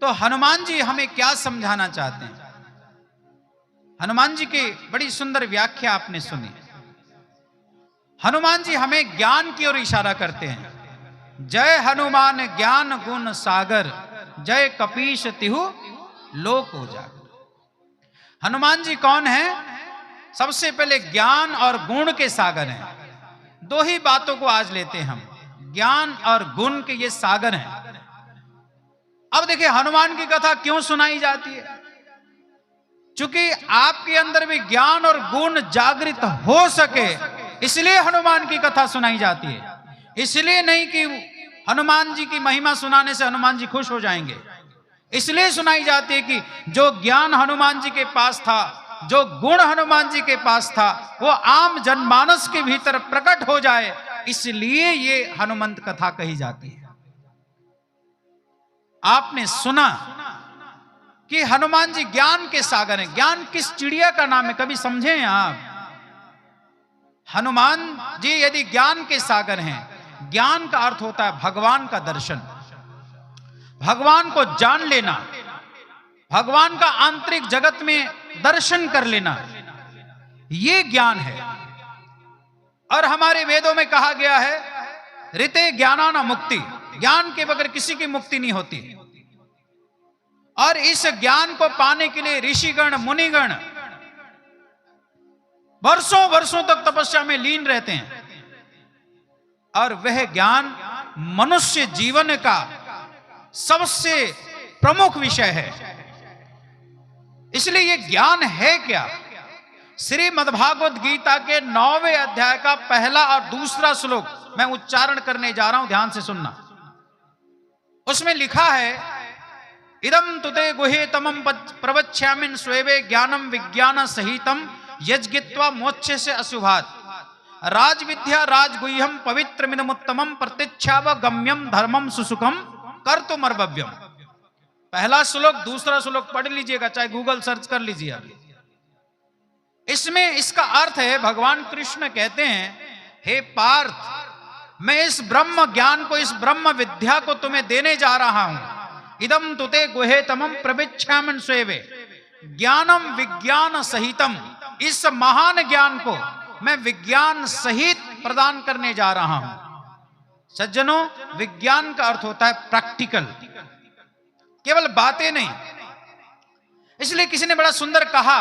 तो हनुमान जी हमें क्या समझाना चाहते हैं? हनुमान जी की बड़ी सुंदर व्याख्या आपने सुनी। हनुमान जी हमें ज्ञान की ओर इशारा करते हैं। जय हनुमान ज्ञान गुण सागर, जय कपीश तिहु लोक उजागर। हनुमान जी कौन है? सबसे पहले ज्ञान और गुण के सागर हैं। दो ही बातों को आज लेते हैं हम, ज्ञान और गुण के ये सागर हैं। अब देखिए हनुमान की कथा क्यों सुनाई जाती है? क्योंकि आपके अंदर भी ज्ञान और गुण जागृत हो सके, इसलिए हनुमान की कथा सुनाई जाती है। इसलिए नहीं कि हनुमान जी की महिमा सुनाने से हनुमान जी खुश हो जाएंगे। इसलिए सुनाई जाती है कि जो ज्ञान हनुमान जी के पास था, जो गुण हनुमान जी के पास था, वो आम जनमानस के भीतर प्रकट हो जाए, इसलिए ये हनुमंत कथा कही जाती है। आपने सुना कि हनुमान जी ज्ञान के सागर हैं। ज्ञान किस चिड़िया का नाम है, कभी समझे आप? हनुमान जी यदि ज्ञान के सागर हैं, ज्ञान का अर्थ होता है भगवान का दर्शन, भगवान को जान लेना, भगवान का आंतरिक जगत में दर्शन कर लेना, ये ज्ञान है। और हमारे वेदों में कहा गया है ऋते ज्ञानाना मुक्ति, ज्ञान के बगैर किसी की मुक्ति नहीं होती। और इस ज्ञान को पाने के लिए ऋषिगण मुनिगण वर्षों वर्षों तक तपस्या में लीन रहते हैं। और वह ज्ञान मनुष्य जीवन का सबसे प्रमुख विषय है। इसलिए यह ज्ञान है क्या? श्रीमद्भागवत गीता के 9वें अध्याय का पहला और दूसरा श्लोक मैं उच्चारण करने जा रहा हूं, ध्यान से सुनना। उसमें लिखा है, इदम तुते गुहे तमम प्रवक्ष्यामिन् स्वेवे ज्ञानम विज्ञान सहितम यज्ञित्वा मोक्ष से अशुभात राज विद्या राजगुह्यम पवित्रमिदमुत्तमम प्रतीक्षाव गम्यम धर्मम सुसुखम कर्तुमर्वव्यम। पहला श्लोक दूसरा श्लोक पढ़ लीजिएगा, चाहे गूगल सर्च कर लीजिए अभी। इसमें इसका अर्थ है, भगवान कृष्ण कहते हैं, हे पार्थ, मैं इस ब्रह्म ज्ञान को, इस ब्रह्म विद्या को तुम्हें देने जा रहा हूं। इदम तुते गुहे तमम प्रविच्छामिन् स्वेवे ज्ञानम विज्ञान सहितम, इस महान ज्ञान को मैं विज्ञान सहित प्रदान करने जा रहा हूं। सज्जनों, विज्ञान का अर्थ होता है प्रैक्टिकल, केवल बातें नहीं। इसलिए किसी ने बड़ा सुंदर कहा,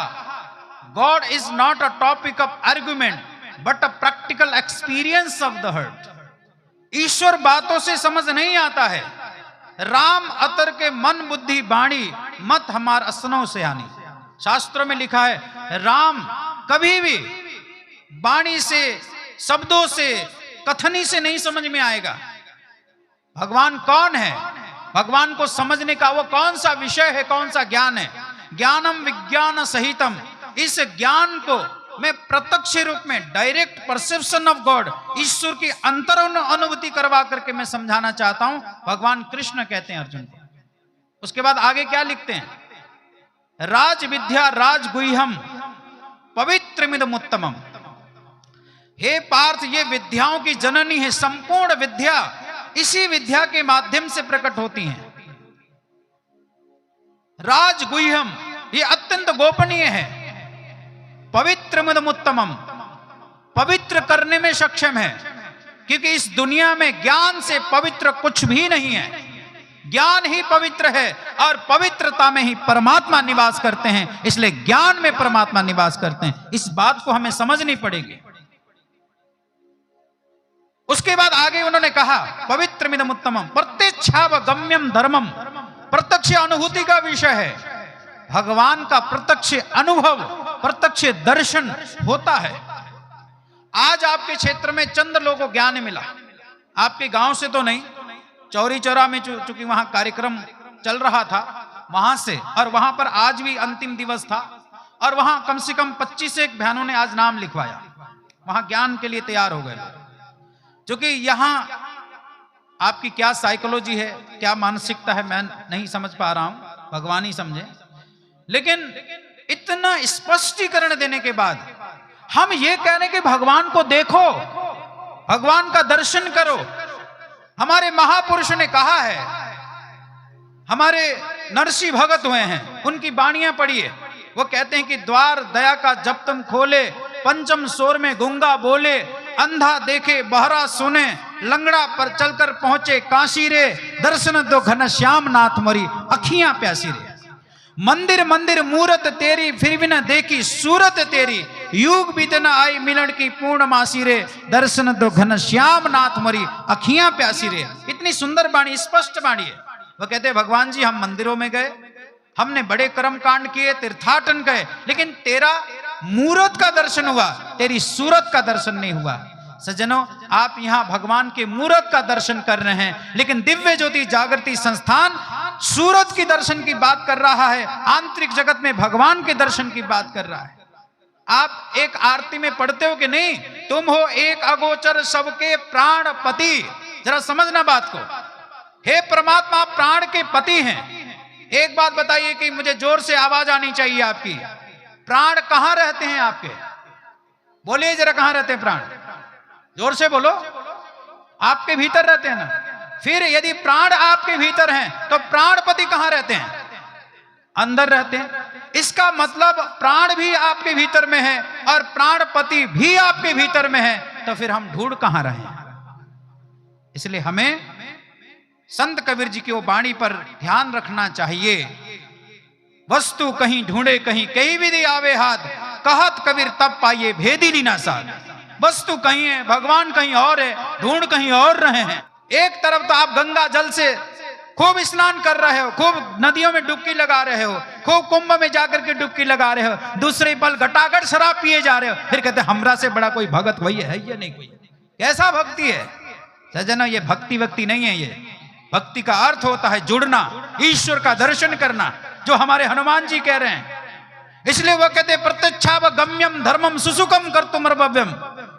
God is not a topic of argument but a practical experience of the heart. ईश्वर बातों से समझ नहीं आता है, राम अतर के मन बुद्धि बाणी मत हमार असनों से आनी। शास्त्रों में लिखा है, राम कभी भी वाणी से, शब्दों से, कथनी से नहीं समझ में आएगा। भगवान कौन है? भगवान को समझने का वो कौन सा विषय है, कौन सा ज्ञान है? ज्ञानम विज्ञान सहितम, इस ज्ञान को मैं प्रत्यक्ष रूप में, डायरेक्ट परसेप्शन ऑफ गॉड, ईश्वर की अंतर अनुभूति करवा करके मैं समझाना चाहता हूं, भगवान कृष्ण कहते हैं अर्जुन को। उसके बाद आगे क्या लिखते हैं, राज विद्या राजगुह्यम पवित्रमिदमुत्तमम। हे पार्थ, ये विद्याओं की जननी है। संपूर्ण विद्या इसी विद्या के माध्यम से प्रकट होती हैं। राजगुह्यम, ये अत्यंत गोपनीय है। पवित्रमिदमुत्तमम, पवित्र करने में सक्षम है, क्योंकि इस दुनिया में ज्ञान से पवित्र कुछ भी नहीं है। ज्ञान ही पवित्र है और पवित्रता में ही परमात्मा निवास करते हैं। इसलिए ज्ञान में परमात्मा निवास करते हैं। इस बात को हमें समझनी पड़ेगी। उसके बाद आगे उन्होंने कहा, पवित्रमिदमुत्तमम प्रत्यक्षाव गम्यम धर्मम, प्रत्यक्ष अनुभूति का विषय है। भगवान का प्रत्यक्ष अनुभव, प्रत्यक्ष दर्शन होता है। आज आपके क्षेत्र में चंद लोगों को ज्ञान मिला, आपके गांव से तो नहीं, चौरी चौरा में चूंकि वहां कार्यक्रम चल रहा था वहां से, और वहां पर आज भी अंतिम दिवस था, और वहां कम से कम 25 एक बहनों ने आज नाम लिखवाया। वहां ज्ञान के लिए तैयार हो गए। क्योंकि यहां आपकी क्या साइकोलॉजी है, क्या मानसिकता है, मैं नहीं समझ पा रहा हूं, भगवान ही समझे। लेकिन इतना स्पष्टीकरण देने के बाद हम ये कह रहे हैं कि भगवान को देखो, भगवान का दर्शन करो। हमारे महापुरुष ने कहा है, हमारे नरसी भगत हुए हैं, उनकी बाणियां पढ़िए। वो कहते हैं कि द्वार दया का जब तुम खोले, पंचम सोर में गूंगा बोले, अंधा देखे बहरा सुने, लंगड़ा पर चलकर पहुंचे काशी रे, दर्शन दो घनश्याम नाथ मोरी अखियां प्यासी रे। मंदिर मंदिर मूरत तेरी, फिर भी न देखी सूरत तेरी, युग बीत न आई मिलन की पूर्ण मासी रे, दर्शन दो घनश्याम नाथ मोरी अखियां प्यासी रे। इतनी सुंदर बाणी, स्पष्ट बाणी है। वो कहते हैं भगवान जी हम मंदिरों में गए, हमने बड़े कर्म कांड किए, तीर्थाटन गए, लेकिन तेरा मूरत का दर्शन हुआ, तेरी सूरत का दर्शन नहीं हुआ। सज्जनों, आप यहां भगवान के मूरत का दर्शन कर रहे हैं, लेकिन दिव्य ज्योति जागृति संस्थान सूरत की दर्शन की बात कर रहा है, आंतरिक जगत में भगवान के दर्शन की बात कर रहा है। आप एक आरती में पढ़ते हो कि नहीं, तुम हो एक अगोचर सबके प्राणपति। जरा समझना बात को, हे परमात्मा आप प्राण के पति हैं। एक बात बताइए कि मुझे जोर से आवाज आनी चाहिए आपकी, प्राण कहां रहते हैं आपके? बोलिए जरा, कहां रहते हैं प्राण? जोर से बोलो। आपके भीतर रहते हैं ना? फिर यदि प्राण आपके भीतर हैं तो प्राणपति कहां रहते हैं? अंदर रहते हैं। इसका मतलब प्राण भी आपके भीतर में है और प्राणपति भी आपके भीतर में है, तो फिर हम ढूंढ कहां रहे हैं? इसलिए हमें संत कबीर जी की वो वाणी पर ध्यान रखना चाहिए। वस्तु कहीं ढूंढे कहीं, कहीं विधि आवे हाथ, कहत कबीर तब पाइए भेदी लीना साथ। वस्तु कहीं है, भगवान कहीं और है, ढूंढ कहीं और रहे हैं। एक तरफ तो आप गंगा जल से खूब स्नान कर रहे हो, खूब नदियों में डुबकी लगा रहे हो, खूब कुंभ में जाकर के डुबकी लगा रहे हो, दूसरे पल घटाघट शराब पिए जा रहे हो, फिर कहते हमरा से बड़ा कोई भगत वही है ये नहीं कोई। कैसा भक्ति है सज्जनों? ये भक्ति वक्ति नहीं है। ये भक्ति का अर्थ होता है जुड़ना, ईश्वर का दर्शन करना, जो हमारे हनुमान जी कह रहे हैं। इसलिए वो कहते प्रत्यक्षा व गम्यम धर्मम सुसुखम कर्तुमर्भव्यम।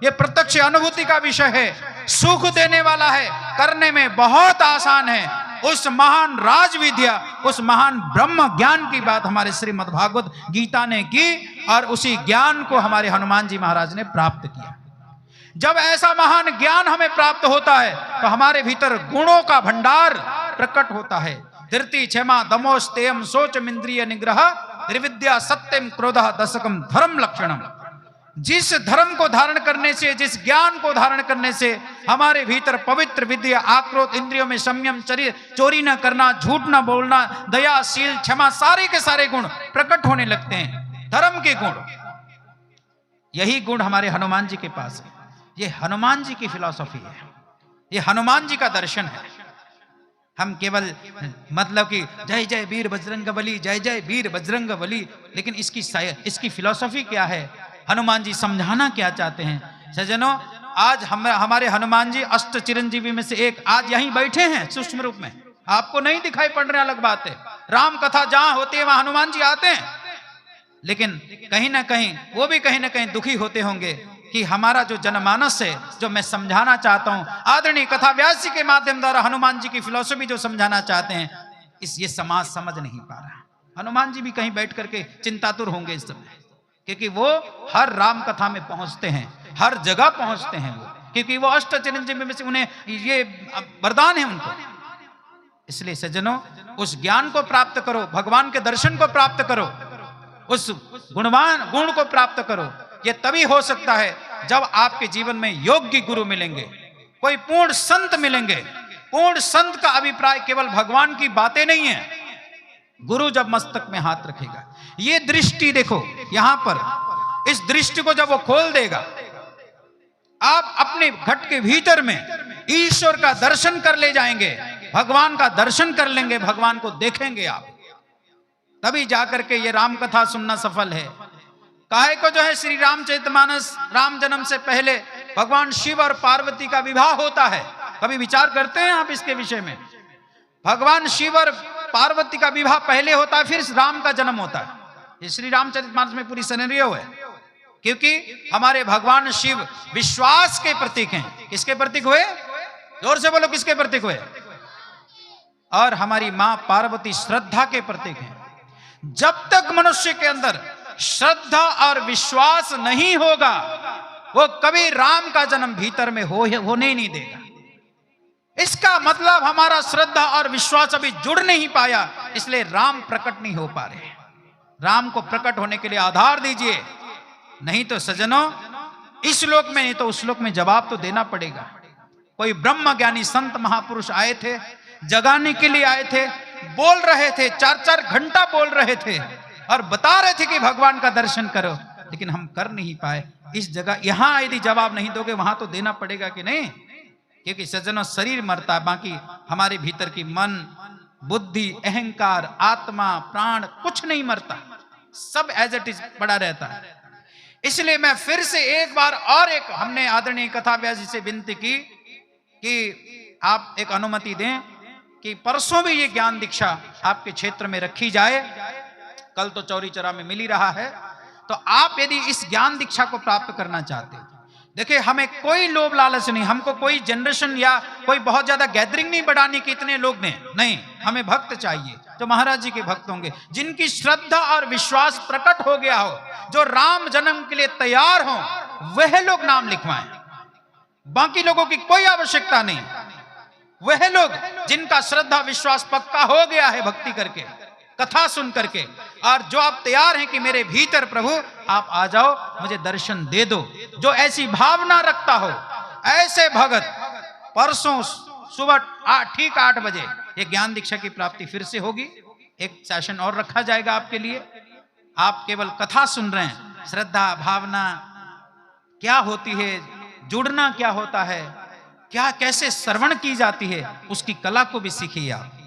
ये प्रत्यक्ष अनुभूति का विषय है, सुख देने वाला है, करने में बहुत आसान है। उस महान राज विद्या, उस महान ब्रह्म ज्ञान की बात हमारे श्रीमद् भागवत गीता ने की, और उसी ज्ञान को हमारे हनुमान जी महाराज ने प्राप्त किया। जब ऐसा महान ज्ञान हमें प्राप्त होता है तो हमारे भीतर गुणों का भंडार प्रकट होता है। धृति क्षमा दमोस तेयम शोचम इंद्रिय निग्रह, निर्विद्या सत्यम क्रोधः दशकम धर्म लक्षणम। जिस धर्म को धारण करने से, जिस ज्ञान को धारण करने से हमारे भीतर पवित्र विद्या, आक्रोध, इंद्रियों में संयम, चोरी न करना, झूठ न बोलना, दया, शील, क्षमा, सारे के सारे गुण प्रकट होने लगते हैं, धर्म के गुण। यही गुण हमारे हनुमान जी के पास है। ये हनुमान जी की फिलॉसफी है, ये हनुमान जी का दर्शन है। हम केवल मतलब कि जय जय वीर बजरंगबली, जय जय वीर बजरंगबली, लेकिन इसकी फिलॉसफी क्या है? हनुमान जी समझाना क्या चाहते हैं? सज्जनों, आज हमारे हनुमान जी अष्ट चिरंजीवी में से एक आज यहीं बैठे हैं सूक्ष्म रूप में, आपको नहीं दिखाई पड़ रहे, अलग बात है। राम कथा जहां होती है वहां हनुमान जी आते हैं, लेकिन कहीं ना कहीं वो भी कहीं ना कहीं दुखी होते होंगे कि हमारा जो जनमानस है, जो मैं समझाना चाहता हूं, आदरणीय कथा व्यास जी के माध्यम द्वारा हनुमान जी की फिलॉसफी जो समझाना चाहते हैं, ये समाज समझ नहीं पा रहा। हनुमान जी भी कहीं बैठ करके चिंतातुर होंगे इस समय, क्योंकि वो हर राम कथा में पहुंचते हैं, हर जगह पहुंचते हैं वो, क्योंकि वो अष्ट चिरंजीवी में से उन्हें ये वरदान है उनको। इसलिए सज्जनों, उस ज्ञान को प्राप्त करो, भगवान के दर्शन को प्राप्त करो, उस गुणवान गुण को प्राप्त करो। ये तभी हो सकता है जब आपके जीवन में योग्य गुरु मिलेंगे, कोई पूर्ण संत मिलेंगे। पूर्ण संत का अभिप्राय केवल भगवान की बातें नहीं है, गुरु जब मस्तक में हाथ रखेगा, ये दृष्टि देखो यहां पर, इस दृष्टि को जब वो खोल देगा, आप अपने घट के भीतर में ईश्वर का दर्शन कर ले जाएंगे, भगवान का दर्शन कर लेंगे, भगवान को देखेंगे आप, तभी जाकर के ये राम कथा सुनना सफल है। काहे को जो है श्री रामचरितमानस, राम जन्म से पहले भगवान शिव और पार्वती का विवाह होता है। कभी विचार करते हैं आप इसके विषय में? भगवान शिव और पार्वती का विवाह पहले होता है, फिर राम का जन्म होता है। ये श्री रामचरितमानस में पूरी सिनेरियो है, क्योंकि हमारे भगवान शिव विश्वास के प्रतीक हैं। किसके प्रतीक हुए? जोर से बोलो, किसके प्रतीक हुए? और हमारी मां पार्वती श्रद्धा के प्रतीक हैं। जब तक मनुष्य के अंदर श्रद्धा और विश्वास नहीं होगा, वो कभी राम का जन्म भीतर में होने ही नहीं देगा। इसका मतलब हमारा श्रद्धा और विश्वास अभी जुड़ नहीं पाया, इसलिए राम प्रकट नहीं हो पा रहे। राम को प्रकट होने के लिए आधार दीजिए, नहीं तो सज्जनों इस लोक में नहीं तो उस लोक में जवाब तो देना पड़ेगा। कोई ब्रह्म ज्ञानी संत महापुरुष आए थे, जगाने के लिए आए थे, बोल रहे थे, 4-4 घंटा बोल रहे थे और बता रहे थे कि भगवान का दर्शन करो, लेकिन हम कर नहीं पाए। इस जगह यहां यदि जवाब नहीं दोगे वहां तो देना पड़ेगा कि नहीं, क्योंकि सज्जनों शरीर मरता है, बाकी हमारे भीतर की मन, बुद्धि, अहंकार, आत्मा, प्राण कुछ नहीं मरता, सब एज इट इज पड़ा रहता है। इसलिए मैं फिर से एक बार और एक हमने आदरणीय कथा व्यास जी से विनती की कि आप एक अनुमति दें कि परसों भी ये ज्ञान दीक्षा आपके क्षेत्र में रखी जाए। कल तो चौरी चौरा में मिल ही रहा है, तो आप यदि इस ज्ञान दीक्षा को प्राप्त करना चाहते हैं, देखिए हमें कोई लोभ लालच नहीं, हमको कोई जनरेशन या कोई बहुत ज्यादा गैदरिंग नहीं बढ़ानी कि इतने लोग नहीं, हमें भक्त चाहिए जो महाराज जी के भक्त होंगे, जिनकी श्रद्धा और विश्वास प्रकट हो गया हो, जो राम जन्म के लिए तैयार हो, वह लोग नाम लिखवाएं, बाकी लोगों की कोई आवश्यकता नहीं। वह लोग जिनका श्रद्धा विश्वास पक्का हो गया है भक्ति करके, कथा सुन करके, और जो आप तैयार हैं कि मेरे भीतर प्रभु आप आ जाओ, मुझे दर्शन दे दो, जो ऐसी भावना रखता हो, ऐसे भगत परसों सुबह ठीक 8 बजे ये ज्ञान दीक्षा की प्राप्ति फिर से होगी। एक सेशन और रखा जाएगा आपके लिए। आप केवल कथा सुन रहे हैं, श्रद्धा भावना क्या होती है, जुड़ना क्या होता है, क्या कैसे श्रवण की जाती है, उसकी कला को भी सीखिए आप।